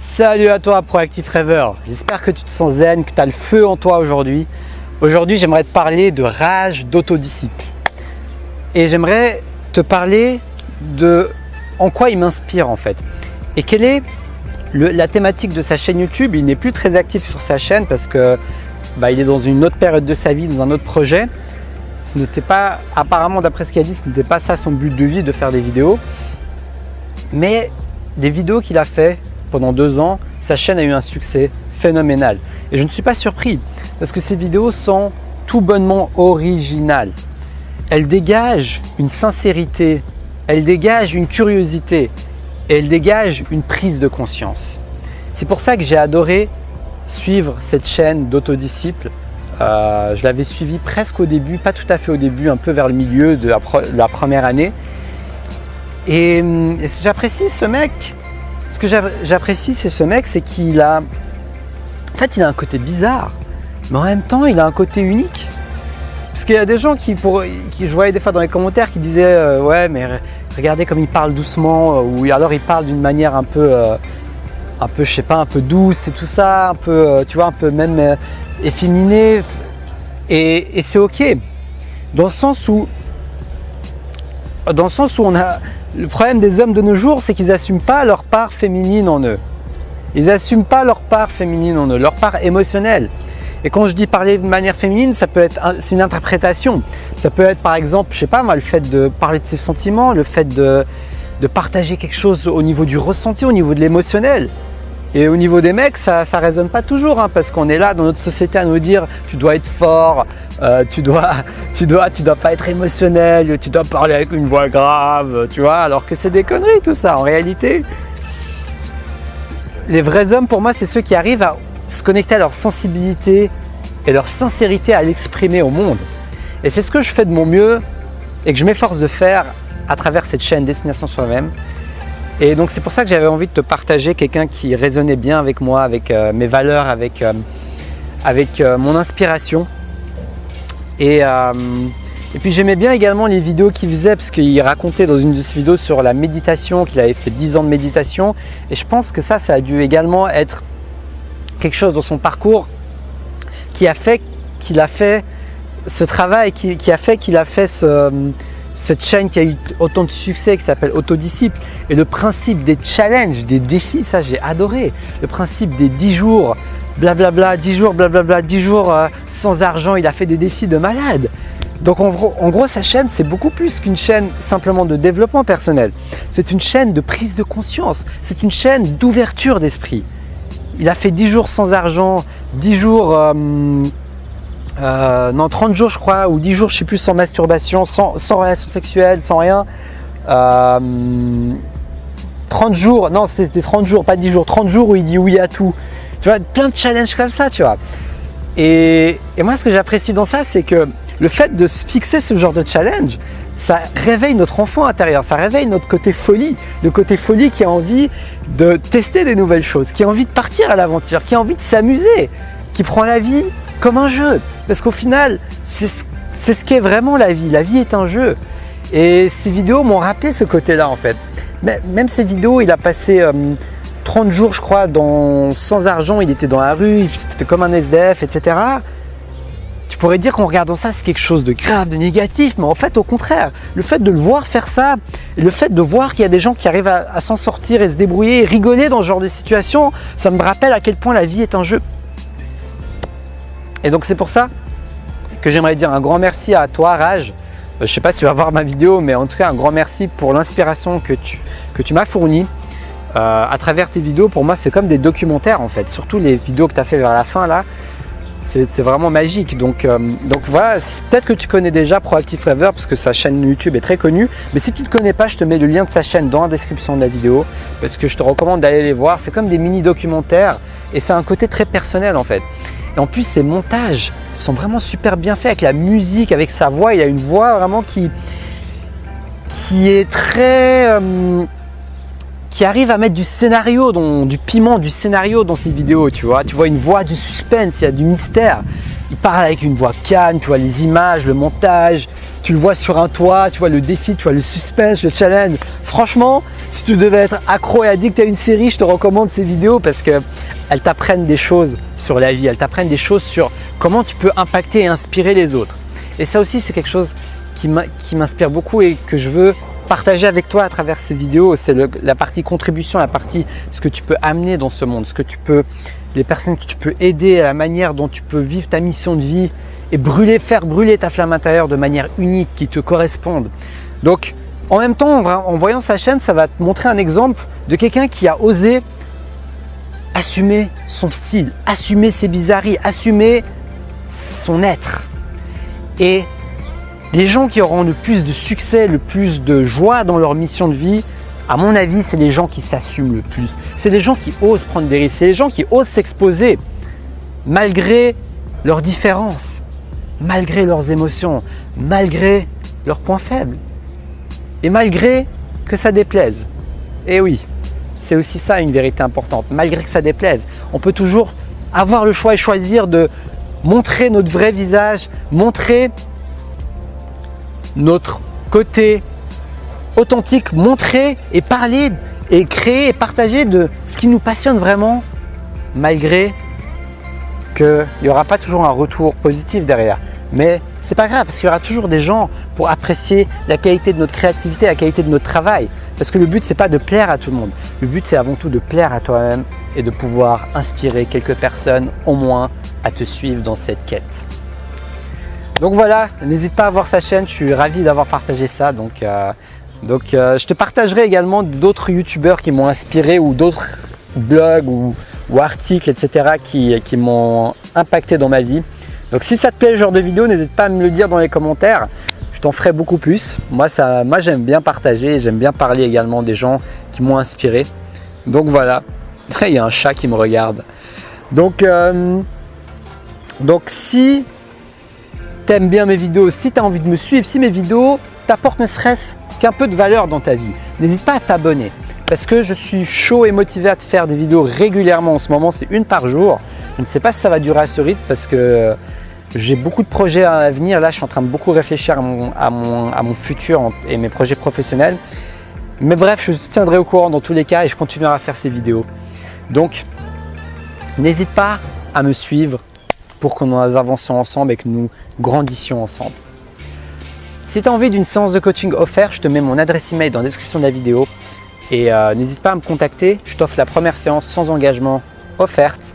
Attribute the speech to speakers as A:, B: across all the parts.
A: Salut à toi Proactif Rêveur, j'espère que tu te sens zen, que tu as le feu en toi aujourd'hui. Aujourd'hui j'aimerais te parler de rage, d'autodisciple. Et j'aimerais te parler de en quoi il m'inspire en fait. Et quelle est la thématique de sa chaîne YouTube. Il n'est plus très actif sur sa chaîne parce que il est dans une autre période de sa vie, dans un autre projet. Ce n'était pas, apparemment d'après ce qu'il a dit, ce n'était pas ça son but de vie, de faire des vidéos. Mais des vidéos qu'il a fait pendant 2 ans, sa chaîne a eu un succès phénoménal. Et je ne suis pas surpris parce que ces vidéos sont tout bonnement originales. Elles dégagent une sincérité, elles dégagent une curiosité et elles dégagent une prise de conscience. C'est pour ça que j'ai adoré suivre cette chaîne d'autodisciples. Je l'avais suivi presque au début, pas tout à fait au début, un peu vers le milieu de la première année. Et ce que j'apprécie ce mec, c'est ce mec, c'est qu'il a, en fait, il a un côté bizarre, mais en même temps, il a un côté unique. Parce qu'il y a des gens qui je voyais des fois dans les commentaires qui disaient ouais, mais regardez comme il parle doucement, ou alors il parle d'une manière un peu, je sais pas, un peu douce et tout ça, un peu, tu vois, un peu même efféminé. Et c'est ok, dans le sens où on a le problème des hommes de nos jours, c'est qu'ils n'assument pas leur part féminine en eux. Ils n'assument pas leur part féminine en eux, leur part émotionnelle. Et quand je dis parler de manière féminine, ça peut être, c'est une interprétation. Ça peut être par exemple, je sais pas moi, le fait de parler de ses sentiments, le fait de partager quelque chose au niveau du ressenti, au niveau de l'émotionnel. Et au niveau des mecs, ça résonne pas toujours, hein, parce qu'on est là dans notre société à nous dire tu dois être fort, tu dois pas être émotionnel, tu dois parler avec une voix grave, tu vois, alors que c'est des conneries tout ça. En réalité, les vrais hommes pour moi, c'est ceux qui arrivent à se connecter à leur sensibilité et leur sincérité à l'exprimer au monde. Et c'est ce que je fais de mon mieux et que je m'efforce de faire à travers cette chaîne Destination Soi-même. Et donc c'est pour ça que j'avais envie de te partager quelqu'un qui résonnait bien avec moi, avec mes valeurs, avec mon inspiration. Et puis j'aimais bien également les vidéos qu'il faisait parce qu'il racontait dans une de ses vidéos sur la méditation, qu'il avait fait 10 ans de méditation. Et je pense que ça a dû également être quelque chose dans son parcours qui a fait qu'il a fait ce travail, qui a fait qu'il a fait cette chaîne qui a eu autant de succès, qui s'appelle Autodisciple. Et le principe des challenges, des défis, ça j'ai adoré. Le principe des 10 jours, blablabla, 10 jours, blablabla, 10 jours sans argent, il a fait des défis de malade. Donc en gros, sa chaîne, c'est beaucoup plus qu'une chaîne simplement de développement personnel. C'est une chaîne de prise de conscience, c'est une chaîne d'ouverture d'esprit. Il a fait 10 jours sans argent, 10 jours... 30 jours je crois, ou 10 jours je sais plus, sans masturbation, sans relation sexuelle, sans rien. 30 jours, non c'était 30 jours, pas 10 jours, 30 jours où il dit oui à tout. Tu vois, plein de challenges comme ça, tu vois. Et moi ce que j'apprécie dans ça, c'est que le fait de se fixer ce genre de challenge, ça réveille notre enfant intérieur, ça réveille notre côté folie, le côté folie qui a envie de tester des nouvelles choses, qui a envie de partir à l'aventure, qui a envie de s'amuser, qui prend la vie comme un jeu. Parce qu'au final, c'est ce qu'est vraiment la vie. La vie est un jeu. Et ces vidéos m'ont rappelé ce côté-là en fait. Mais même ces vidéos, il a passé 30 jours je crois sans argent, il était dans la rue, c'était comme un SDF, etc. Tu pourrais dire qu'en regardant ça, c'est quelque chose de grave, de négatif, mais en fait au contraire, le fait de le voir faire ça, et le fait de voir qu'il y a des gens qui arrivent à s'en sortir et se débrouiller et rigoler dans ce genre de situation, ça me rappelle à quel point la vie est un jeu. Et donc c'est pour ça que j'aimerais dire un grand merci à toi Rage. Je ne sais pas si tu vas voir ma vidéo, mais en tout cas un grand merci pour l'inspiration que tu m'as fournie. À travers tes vidéos, pour moi c'est comme des documentaires en fait. Surtout les vidéos que tu as fait vers la fin là, c'est vraiment magique. Donc voilà, peut-être que tu connais déjà Proactif Rêveur parce que sa chaîne YouTube est très connue. Mais si tu ne connais pas, je te mets le lien de sa chaîne dans la description de la vidéo. Parce que je te recommande d'aller les voir. C'est comme des mini-documentaires et c'est un côté très personnel en fait. Et en plus, ses montages sont vraiment super bien faits avec la musique, avec sa voix. Il a une voix vraiment qui est très... qui arrive à mettre du scénario, du piment, du scénario dans ses vidéos, tu vois. Tu vois une voix du suspense, il y a du mystère. il parle avec une voix calme, tu vois les images, le montage, tu le vois sur un toit, tu vois le défi, tu vois le suspense, le challenge. Franchement, si tu devais être accro et addict à une série, je te recommande ces vidéos parce qu'elles t'apprennent des choses sur la vie, elles t'apprennent des choses sur comment tu peux impacter et inspirer les autres. Et ça aussi, c'est quelque chose qui m'inspire beaucoup et que je veux partager avec toi à travers ces vidéos. C'est la partie contribution, la partie ce que tu peux amener dans ce monde, les personnes que tu peux aider, la manière dont tu peux vivre ta mission de vie et faire brûler ta flamme intérieure de manière unique, qui te corresponde. Donc, en même temps, en voyant sa chaîne, ça va te montrer un exemple de quelqu'un qui a osé assumer son style, assumer ses bizarreries, assumer son être. Et les gens qui auront le plus de succès, le plus de joie dans leur mission de vie, à mon avis, c'est les gens qui s'assument le plus. C'est les gens qui osent prendre des risques, c'est les gens qui osent s'exposer malgré leurs différences, malgré leurs émotions, malgré leurs points faibles et malgré que ça déplaise. Et oui, c'est aussi ça une vérité importante, malgré que ça déplaise. On peut toujours avoir le choix et choisir de montrer notre vrai visage, montrer notre côté authentique, montrer et parler et créer et partager de ce qui nous passionne vraiment, malgré qu'il n'y aura pas toujours un retour positif derrière. Mais c'est pas grave parce qu'il y aura toujours des gens pour apprécier la qualité de notre créativité, la qualité de notre travail. Parce que le but, c'est pas de plaire à tout le monde. Le but, c'est avant tout de plaire à toi-même et de pouvoir inspirer quelques personnes au moins à te suivre dans cette quête. Donc voilà, n'hésite pas à voir sa chaîne, je suis ravi d'avoir partagé ça. Donc, je te partagerai également d'autres youtubeurs qui m'ont inspiré ou d'autres blogs ou articles, etc. qui m'ont impacté dans ma vie. Donc si ça te plaît ce genre de vidéo, n'hésite pas à me le dire dans les commentaires. Je t'en ferai beaucoup plus. Moi j'aime bien partager, j'aime bien parler également des gens qui m'ont inspiré. Donc voilà, il y a un chat qui me regarde. Donc si tu aimes bien mes vidéos, si tu as envie de me suivre, si mes vidéos t'apportent ne serait-ce qu'un peu de valeur dans ta vie, n'hésite pas à t'abonner. Parce que je suis chaud et motivé à te faire des vidéos régulièrement. En ce moment, c'est une par jour. Je ne sais pas si ça va durer à ce rythme parce que j'ai beaucoup de projets à venir. Là, je suis en train de beaucoup réfléchir à mon futur et mes projets professionnels. Mais bref, je te tiendrai au courant dans tous les cas et je continuerai à faire ces vidéos. Donc, n'hésite pas à me suivre pour que nous avancions ensemble et que nous grandissions ensemble. Si tu as envie d'une séance de coaching offerte, je te mets mon adresse email dans la description de la vidéo. Et n'hésite pas à me contacter. Je t'offre la première séance sans engagement offerte.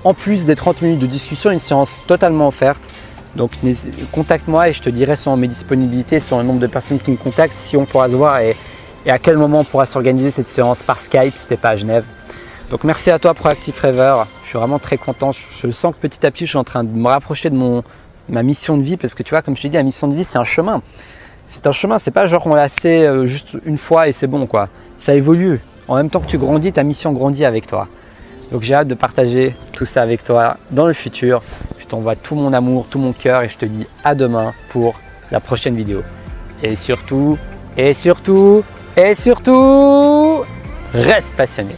A: En plus des 30 minutes de discussion, une séance totalement offerte. Donc contacte-moi et je te dirai sur mes disponibilités, sur le nombre de personnes qui me contactent, si on pourra se voir et à quel moment on pourra s'organiser cette séance par Skype si tu n'es pas à Genève. Donc merci à toi Proactive Rêveur. Je suis vraiment très content. Je sens que petit à petit, je suis en train de me rapprocher de ma mission de vie parce que tu vois, comme je t'ai dit, la mission de vie, c'est un chemin. C'est un chemin, c'est pas genre on l'a fait juste une fois et c'est bon quoi. Ça évolue. En même temps que tu grandis, ta mission grandit avec toi. Donc j'ai hâte de partager tout ça avec toi dans le futur. Je t'envoie tout mon amour, tout mon cœur et je te dis à demain pour la prochaine vidéo. Et surtout, reste passionné.